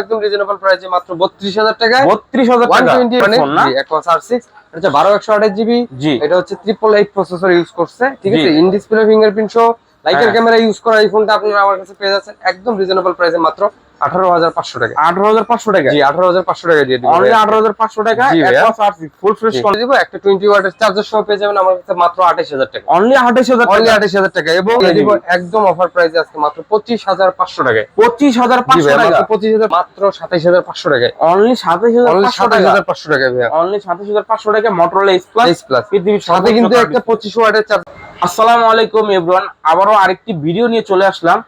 একদম রিজনেবল প্রাইসে মাত্র 32000 টাকায়। 32000 টাকা 120 মানে Aquos R6 এটা 12 জিবি। এটা হচ্ছে 888 প্রসেসর ইউজ করছে, ঠিক আছে। ইন ডিসপ্লে ফিঙ্গারপ্রিন্ট সহ লাইকার ক্যামেরা ইউজ করা এই ফোনটা আপনারা আমার কাছে পেয়ে যাচ্ছেন একদম রিজনেবল প্রাইসে মাত্র 18500 টাকা। 18500 টাকা জি 18500 টাকা দিয়ে দিব। অনলি 18500 টাকা Aquos R6 ফুল ফ্রেশ করে দিব। একটা 20 ওয়াটের চার্জার সহ পেয়ে যাবেন আমার কাছে মাত্র 28000 টাকা। অনলি 28000 টাকা। অনলি 28000 টাকা এবং দিব একদম অফার প্রাইসে আজকে মাত্র 25500 টাকায়। 25500 টাকা মাত্র 25000 মাত্র 27500 টাকায়। অনলি 27500 টাকা ভাইয়া। অনলি 27500 টাকা Motorola S Plus পৃথিবীর সাথে কিন্তু একটা 25 ওয়াটের চার্জার। আসসালামু আলাইকুম এভরিওয়ান, আবারো আরেকটি ভিডিও নিয়ে চলে আসলাম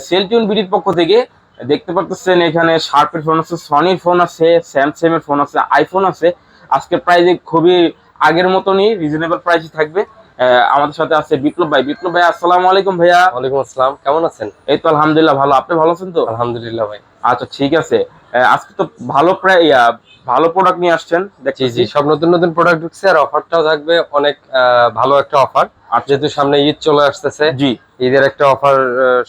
সেলটিউন বিডির পক্ষ থেকে। দেখতে পাচ্ছেন এখানে শার্পের ফোন আছে, সনির ফোন আছে, স্যামসাং এর ফোন আছে, আইফোন আছে। আজকে প্রাইসে খুবই আগের মতনই রিজনেবল প্রাইসে থাকবে। আমাদের সাথে আছে বিপ্লব ভাই। বিপ্লব ভাই আসসালামু আলাইকুম। ভাইয়া ওয়ালাইকুম আসসালাম, কেমন আছেন? এই তো আলহামদুলিল্লাহ ভালো, আপনি ভালো আছেন তো? আলহামদুলিল্লাহ ভাই। আচ্ছা ঠিক আছে, আজকে তো ভালো ভালো প্রোডাক্ট নিয়ে আসছেন দেখছি। জি সব নতুন নতুন প্রোডাক্ট ঢুকছে আর অফারটাও থাকবে অনেক ভালো একটা অফার। আর যেহেতু সামনে ঈদ চলে আসতেছে, জি ঈদের একটা অফার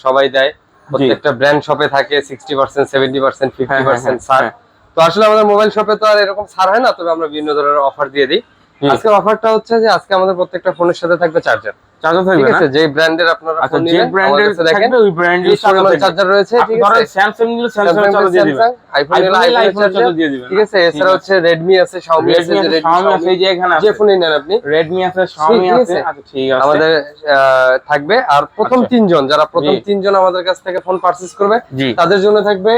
সবাই দেয়, প্রত্যেকটা ব্র্যান্ড শপে থাকে 60%, 70%, 50% ছাড়। তো আসলে আমাদের মোবাইল শপে তো আর এরকম ছাড় হয় না, তবে আমরা বিভিন্ন ধরনের অফার দিয়ে দিই। আজকের অফারটা হচ্ছে যে আজকে আমাদের প্রত্যেকটা ফোনের সাথে থাকবে চার্জার। থাকবে ঠিক আছে, যে ব্র্যান্ডের আপনারা ফোন নেবেন আমাদের কাছে দেখেন ওই ব্র্যান্ডের চার্জার রয়েছে। ঠিক আছে, স্যামসাং নিলে স্যামসাং চার্জার দিয়ে দিবেন, আইফোন নিলে আইফোন চার্জার দিয়ে দিবেন। ঠিক আছে, এছাড়া হচ্ছে Redmi আছে, Xiaomi আছে, Xiaomi আছে, এই যে এখানে যে ফোনই নেন আপনি, Redmi আছে, Xiaomi আছে। আচ্ছা ঠিক আছে, আমাদের থাকবে। আর প্রথম 3 জন যারা প্রথম 3 জন আমাদের কাছ থেকে ফোন পারচেজ করবে তাদের জন্য থাকবে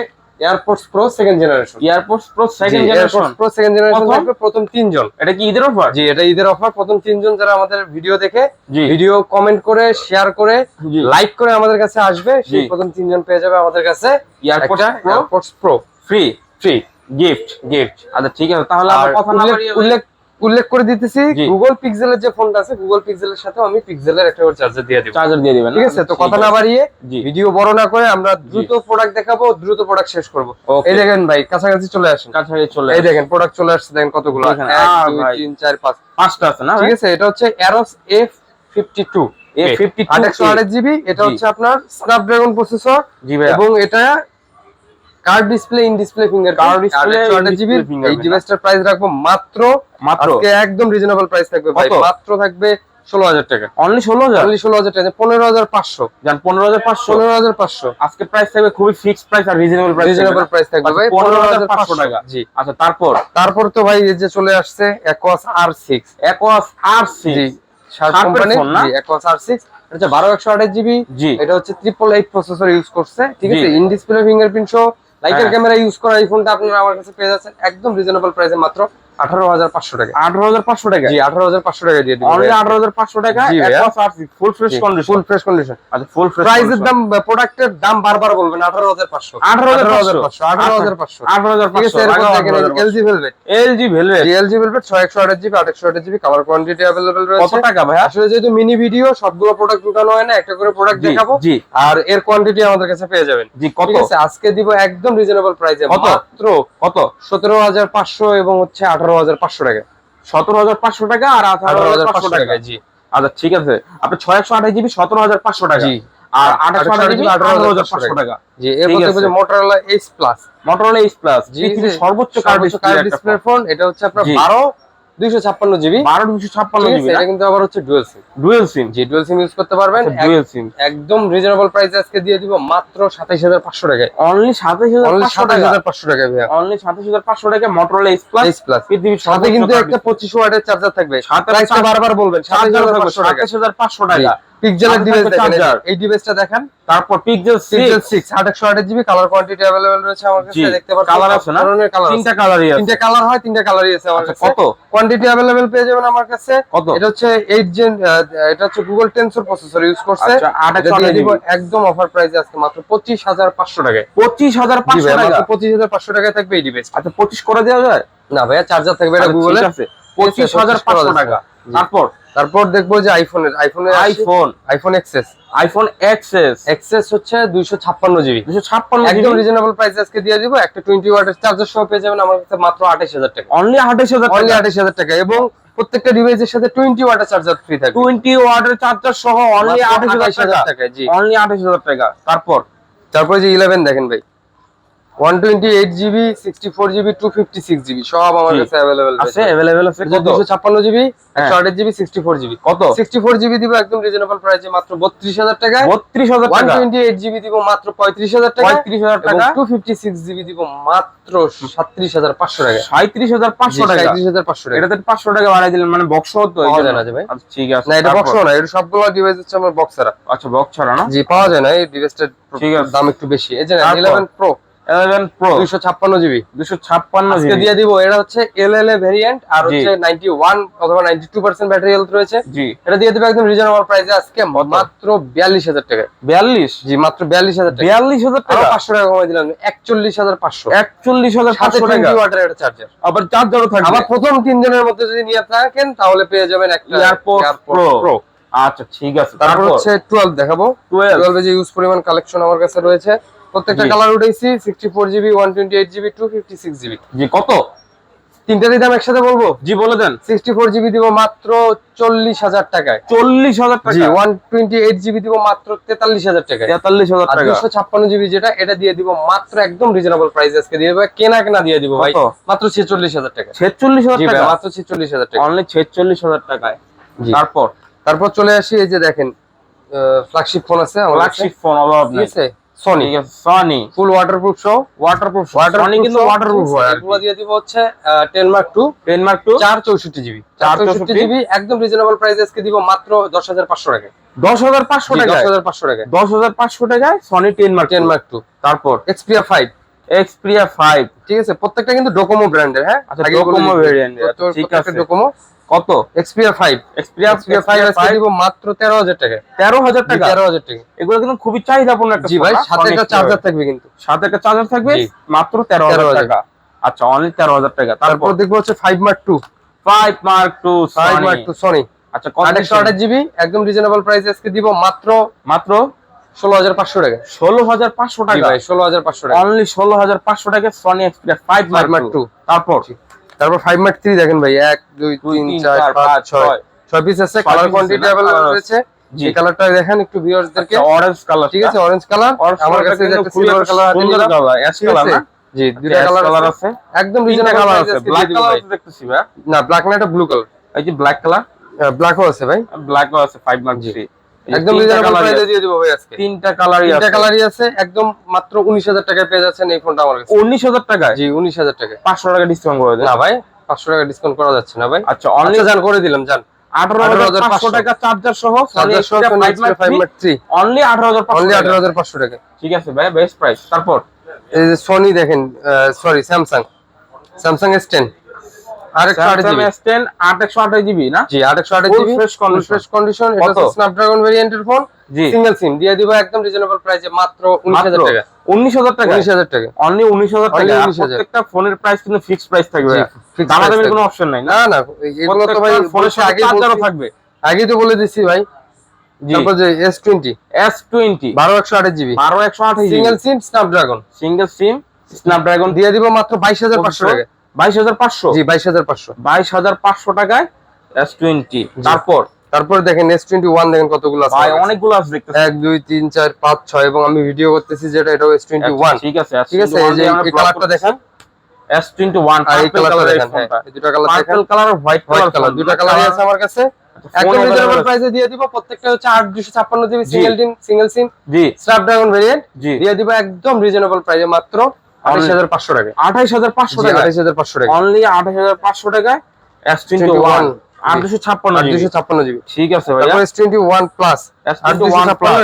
airports pro second generation. Airports pro second generation থাকবে প্রথম 3 জন। এটা কি ঈদের অফার? জি এটা ঈদের অফার। প্রথম 3 জন যারা আমাদের ভিডিও দেখে, ভিডিও কমেন্ট করে, শেয়ার করে, লাইক করে আমাদের কাছে আসবে, সেই প্রথম 3 জন পেয়ে যাবে আমাদের কাছে এয়ারপোর্টস প্রো ফ্রি গিফট। আচ্ছা ঠিক আছে, তাহলে আমরা কথা না বাড়িয়ে উল্লেখ করে দিতেছি, গুগল পিক্সেলের যে ফোনটা আছে, গুগল পিক্সেলের সাথে আমি পিক্সেলের একটা চার্জার দিয়ে দিবেন। ঠিক আছে, তো কথা না বাড়িয়ে ভিডিও বড় না করে আমরা দ্রুত প্রোডাক্ট দেখাবো, দ্রুত প্রোডাক্ট শেষ করব। এই দেখেন ভাই, কাছাকাছি চলে আসেন। এই দেখেন প্রোডাক্ট চলে আসছে, দেখেন কতগুলো, 1 2 3 4 5 5টা আছে না? ঠিক আছে, এটা হচ্ছে Aros A52 828GB। এটা হচ্ছে আপনার স্ন্যাপড্রাগন প্রসেসর এবং এটা card display, in display fingerprint, 828GB। এই ডিভাইসটার প্রাইস রাখবো মাত্র আজকে একদম রিজনেবল প্রাইস থাকবে ভাই, মাত্র থাকবে 16000 টাকা। অনলি 16000 টাকা, 15500 জান 15500 আজকে প্রাইস থাকবে খুবই ফিক্সড প্রাইস আর রিজনেবল প্রাইস থাকবে ভাই 15500 টাকা। জি আচ্ছা, তারপর তো ভাই এই যে চলে আসছে Aquos R6। জি শার্প কোম্পানি, জি Aquos R6। এটা 12128GB। এটা হচ্ছে 888 প্রসেসর ইউজ করছে, ঠিক আছে। ইন ডিসপ্লে ফিঙ্গারপ্রিন্ট সহ লাইকার ক্যামেরা ইউজ করা এই ফোনটা আপনারা আমার কাছে পেয়ে যাচ্ছেন একদম রিজনেবল প্রাইসে মাত্র 18500 টাকা। 18500 টাকা জি 18500 টাকা দিয়ে দিই। অনলি 18500 টাকা Aquos R6 full fresh condition. আচ্ছা ফুল ফ্রেশ প্রাইসের দাম, প্রোডাক্টের দাম বারবার বলবেন, 18500 ঠিক আছে। এরপর দেখেন LG Velvet 6128GB 828GB colour quantity available রয়েছে। কত টাকা ভাই? আসলে যেহেতু মিনি ভিডিও সবগুলো প্রোডাক্ট উঠানো হয় না, একটা করে প্রোডাক্ট দেখাবো আর এর কোয়ান্টিটি আমাদের কাছে পেয়ে যাবেন। জি কত? ঠিক আছে, আজকে দিব একদম রিজনেবল প্রাইসে মাত্র কত 17500 এবং হচ্ছে 18500 টাকা। 17500 টাকা আর 18500 টাকা। জি আচ্ছা ঠিক আছে, আপনি 628GB 17500 টাকা। জি আর 828GB 18500 টাকা। জি এরপর দেখো যে Motorola S Plus পৃথিবীর সর্বোচ্চ কার্ড ডিসপ্লে ফোন। এটা হচ্ছে আপনার 12256GB। এটা কিন্তু আবার হচ্ছে ডুয়াল সিম। জি ডুয়াল সিম ইউজ করতে পারবেন, একদম রিজনেবল প্রাইসে আজকে দিয়ে দিব মাত্র 27500 টাকায়। অনলি 27500 টাকা ভাই। অনলি 27500 টাকা Motorola S Plus পৃথিবীর সাথে কিন্তু একটা 25 ওয়াটের চার্জার থাকবে। প্রাইসটা বারবার বলবেন, 27500 টাকা। পিক্সেলের ডিভাইস দেখেন, এই ডিভাইসটা দেখেন। তারপর Pixel 6 828GB colour quantity available রয়েছে আমার কাছে, দেখতে পাচ্ছেন। কালার আছে না? তিনটা কালারই আছে। তিনটা কালার হয়, তিনটা কালারই আছে আমার কাছে। কত কোয়ান্টিটি अवेलेबल পেয়ে যাবেন আমার কাছে। এটা হচ্ছে 8 জেন, এটা হচ্ছে Google Tensor প্রসেসর ইউজ করছে। এটা দিয়ে দিব একদম অফার প্রাইসে আজকে মাত্র 25500 টাকায়। 25500 টাকা, মাত্র 25500 টাকায় থাকবে এই ডিভাইস। আচ্ছা 25 করে দেওয়া যায় না ভাইয়া, চার্জার থাকবে এটা গুগল এর। ঠিক আছে 25500 টাকা। তারপর দেখবো যে আইফোন XS হচ্ছে 256GB। একদম রিজনেবল প্রাইস আজকে দিয়ে দিব। একটা 20 ওয়াটের চার্জার সহ পেয়ে যাবেন আমার কাছে মাত্র 28000 টাকা। অনলি 28000 টাকা এবং প্রত্যেকটা ডিভাইসের সাথে 20 ওয়াটের চার্জার ফ্রি থাকবে। 20 ওয়াটের চার্জার সহ অনলি 28000 টাকা। জি অনলি 28000 টাকা। তারপর যে 11 দেখেন ভাই, 128GB 64GB 256GB সব আমার কাছে अवेलेबल আছে। अवेलेबल আছে কত? 256GB 128GB 64GB কত? 64GB দিব একদম রিজনেবল প্রাইসে মাত্র 32000 টাকায়। 32000 টাকা। 128GB দিব মাত্র 35000 টাকায়। 35000 টাকা। এবং 256GB দিব মাত্র 37500 টাকায়। 37500 টাকা। 37500 টাকা। এটাতে 500 টাকা বাড়াই দিলেন, মানে বক্স হতো পাওয়া যায় না যে ভাই। আচ্ছা ঠিক আছে। না এটা বক্স না, এটা সবগুলো ডিভাইস হচ্ছে আমার বক্স ছাড়া। আচ্ছা বক্স ছাড়া না? জি পাওয়া যায় না, এই ডিভাইসটার ঠিক আছে। দাম একটু বেশি। এই যে 11 Pro 11 Pro 256GB 256 আজকে দিয়ে দিব। এটা হচ্ছে LLA ভেরিয়েন্ট আর হচ্ছে 91 অথবা 92% ব্যাটারি হেলথ রয়েছে। জি এটা দিয়ে দিব একদম রিজনেবল প্রাইসে আজকে মাত্র 42000 টাকা। 42? জি মাত্র 42000 টাকা। 42000 টাকা। 500 টাকা কমাই দিলাম 41500। 41500 টাকা। 20 ওয়াটের একটা চার্জার। আবার চার্জারও থাকবে। আবার প্রথম 3 জনের মধ্যে যদি নিয়ে থাকেন তাহলে পেয়ে যাবেন একটা এয়ারপোর্ট প্রো। আচ্ছা ঠিক আছে। তারপর হচ্ছে 12 দেখাবো। 12 এ যে ইউজ পরিমাণ কালেকশন আমার কাছে রয়েছে। প্রত্যেকটা কালার উঠাইছি 64GB 128GB 256GB। জি কত? তিনটারই দাম একসাথে বলবো? জি বলে দেন। 64GB দিব মাত্র 40000 টাকায়। 40000 টাকা। জি 128GB দিব মাত্র 43000 টাকায়। 43000 আর টাকা। 256GB যেটা এটা দিয়ে দিব মাত্র একদম রিজনেবল প্রাইস আজকে দিয়ে দেব। কেনা দিয়ে দিব ভাই মাত্র 46000 টাকা। 46000 জি ভাই টাকা। মাত্র 46000 টাকা। অনলি 46000 টাকায়। জি তারপর চলে আসি, এই যে দেখেন ফ্ল্যাগশিপ ফোন আছে আমার কাছে। ফ্ল্যাগশিপ ফোন অভাব ঠিক নাই। আছে সনি। ঠিক আছে সনি ফুল ওয়াটারপ্রুফ সহ। ওয়াটারপ্রুফ। সনি কিন্তু ওয়াটারপ্রুফ হয়। এগুলো দিয়ে দিব হচ্ছে 10 Mark II 10 Mark II 464GB 464GB একদম রিজনেবল প্রাইস আজকে দিব মাত্র 10500 টাকায়। 10500 টাকা। 10500 টাকায়। 10500 টাকায় সনি 10 Mark II। তারপর Xperia 5। Xperia 5 ঠিক আছে প্রত্যেকটা কিন্তু ডোকোমো ব্র্যান্ডের। হ্যাঁ আচ্ছা ডোকোমো ভেরিয়েন্ট। ঠিক আছে ডোকোমো। কত? Xperia 5 আজকে দিব মাত্র 13000 টাকায়। 13000 টাকা। 13000 টাকা। এগুলো কিন্তু খুবই চাহিদাপূর্ণ একটা। জি ভাই সাথে একটা চার্জার থাকবে কিন্তু। সাথে একটা চার্জার থাকবে মাত্র 13000 টাকা। আচ্ছা অনলি 13000 টাকা। তারপর দেখবো হচ্ছে 5 Mark II 5 Mark II Sony. আচ্ছা কত? 128GB একদম রিজনেবল প্রাইস আজকে দিব মাত্র 16500 টাকা। 16500 টাকা। জি ভাই 16500 টাকা। অনলি 16500 টাকা সনি Xperia 5 Mark II। তারপর 5 Mark III দেখেন ভাই 1 2 3 4 5 6 পিস আছে। কালার কোয়ান্টিটি अवेलेबल রয়েছে। এই কালারটা দেখেন একটু ভিউয়ারদেরকে। Orange colour. ঠিক আছে অরেঞ্জ কালার। আমার কাছে একটা সিলভার কালার আছে। সুন্দর কালার অ্যাশ কালার না? জি দুইটা কালার আছে। একদম রিজনেবল কালার প্রাইস আছে। আছে। ব্ল্যাক কালার দেখতেছি ভাই। না ব্ল্যাক না, এটা ব্লু কালার। এই যে ব্ল্যাক কালার। ব্ল্যাকও আছে ভাই। ব্ল্যাকও আছে 5 Mark III। একদম রিজনেবল প্রাইসে দিয়ে দিব ভাই আজকে। তিনটা কালারই আছে একদম মাত্র 19000 টাকায় পেয়ে যাচ্ছেন এই ফোনটা আমার কাছে। 19000 টাকায়? জি 19000 টাকায়। 500 টাকা ডিসকাউন্ট করে দেন। না ভাই 500 টাকা ডিসকাউন্ট করা যাচ্ছে না ভাই। আচ্ছা অনলি জান করে দিলাম জান। 18500 টাকা চার্জার সহ Sony Xperia 5 Mark III only 18500 টাকা। ঠিক আছে ভাই বেস্ট প্রাইস। তারপর এই যে সনি দেখেন, সরি স্যামসাং S10 আরেকটা S10 828GB না? জি 828GB ফ্রেশ কন্ডিশন। এটা হচ্ছে স্ন্যাপড্রাগন ভেরিয়েন্টের ফোন। সিঙ্গেল সিম দিয়ে দিব একদম রিজনেবল প্রাইসে মাত্র 19000 টাকা। 19000 টাকা। 19000 টাকা। অনলি 19000 টাকা। প্রত্যেকটা ফোনের প্রাইস কিন্তু ফিক্সড প্রাইস থাকবে। দামাদামির কোনো অপশন নাই না? না এগুলো তো ভাই ফোনের সাথে চার্জারও থাকবে। আগেই তো বলে দিছি ভাই। তারপর যে S20 12128GB 12128GB সিঙ্গেল সিম স্ন্যাপড্রাগন দিয়ে দিব মাত্র 22500 টাকা। 22500? জি 22500। 22500 টাকায় S20। তারপর দেখেন S21 দেখেন কতগুলো আছে ভাই, অনেকগুলো আছে দেখতেছি। 1 2 3 4 5 6 এবং আমি ভিডিও করতেছি যেটা এটাও S21। ঠিক আছে এই যে এই কালারটা দেখেন S21 আর এই কালারটা দেখেন। এই দুটো কালার দেখেন, পার্পল কালার আর হোয়াইট কালার, দুটো কালারই আছে আমার কাছে। একদম রিজনেবল প্রাইসে দিয়ে দিব। প্রত্যেকটা হচ্ছে 8256GB সিঙ্গেল সিম জি স্ন্যাপড্রাগন ভেরিয়েন্ট জি দিয়ে দিব একদম রিজনেবল প্রাইসে মাত্র 28500 টাকা। 28500 টাকা। 28500 টাকা অনলি 28500 টাকায় S21 856GB। ঠিক আছে ভাই। তারপর S21 প্লাস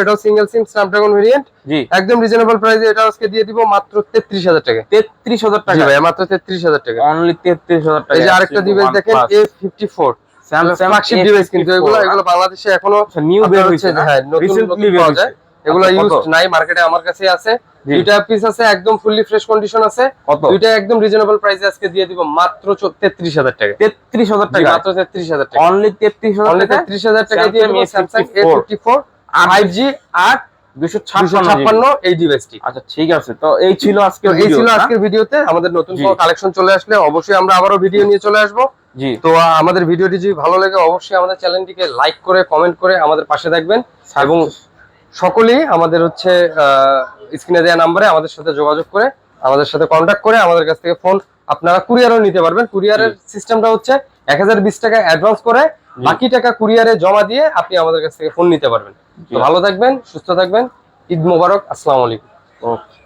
এটাও সিঙ্গেল সিম স্ন্যাপড্রাগন ভেরিয়েন্ট জি একদম রিজনেবল প্রাইসে এটা আজকে দিয়ে দিব মাত্র 33000 টাকা। 33000 টাকা। জি ভাই মাত্র 33000 টাকা। অনলি 33000 টাকা। এই যে আরেকটা ডিভাইস দেখেন A54 স্যামসাং ফ্ল্যাগশিপ ডিভাইস, কিন্তু এগুলো বাংলাদেশে এখনো নিউ বের হইছে। হ্যাঁ নতুন পাওয়া যায়। এগুলো ইউজড নাই, মার্কেটে আমার কাছে আছে। দুইটা পিস আছে একদম ফুললি ফ্রেশ কন্ডিশন আছে। দুইটা একদম রিজনেবল প্রাইসে আজকে দিয়ে দিব মাত্র 33000 টাকা। 33000 টাকা। মাত্র 33000 টাকা। অনলি 33000 টাকা দিয়ে দিব স্যামসাং A54 5G 8 256 এই ডিভাইসটি। আচ্ছা ঠিক আছে, তো এই ছিল আজকের ভিডিওতে। আমাদের নতুন কালেকশন চলে আসলে অবশ্যই আমরা আবারো ভিডিও নিয়ে চলে আসবো। জি তো আমাদের ভিডিওটি যদি ভালো লাগে অবশ্যই আমাদের চ্যানেলটিকে লাইক করে কমেন্ট করে আমাদের পাশে থাকবেন এবং সকলেই আমাদের হচ্ছে স্ক্রিনে দেওয়া নম্বরে আমাদের সাথে যোগাযোগ করে আমাদের সাথে কন্ট্যাক্ট করে আমাদের কাছ থেকে ফোন আপনারা কুরিয়ারও নিতে পারবেন। কুরিয়ারের সিস্টেমটা হচ্ছে 1020 টাকা অ্যাডভান্স করে বাকি টাকা কুরিয়ারে জমা দিয়ে আপনি আমাদের কাছ থেকে ফোন নিতে পারবেন। তো ভালো থাকবেন, সুস্থ থাকবেন, ঈদ মোবারক, আসসালামু আলাইকুম। ওকে।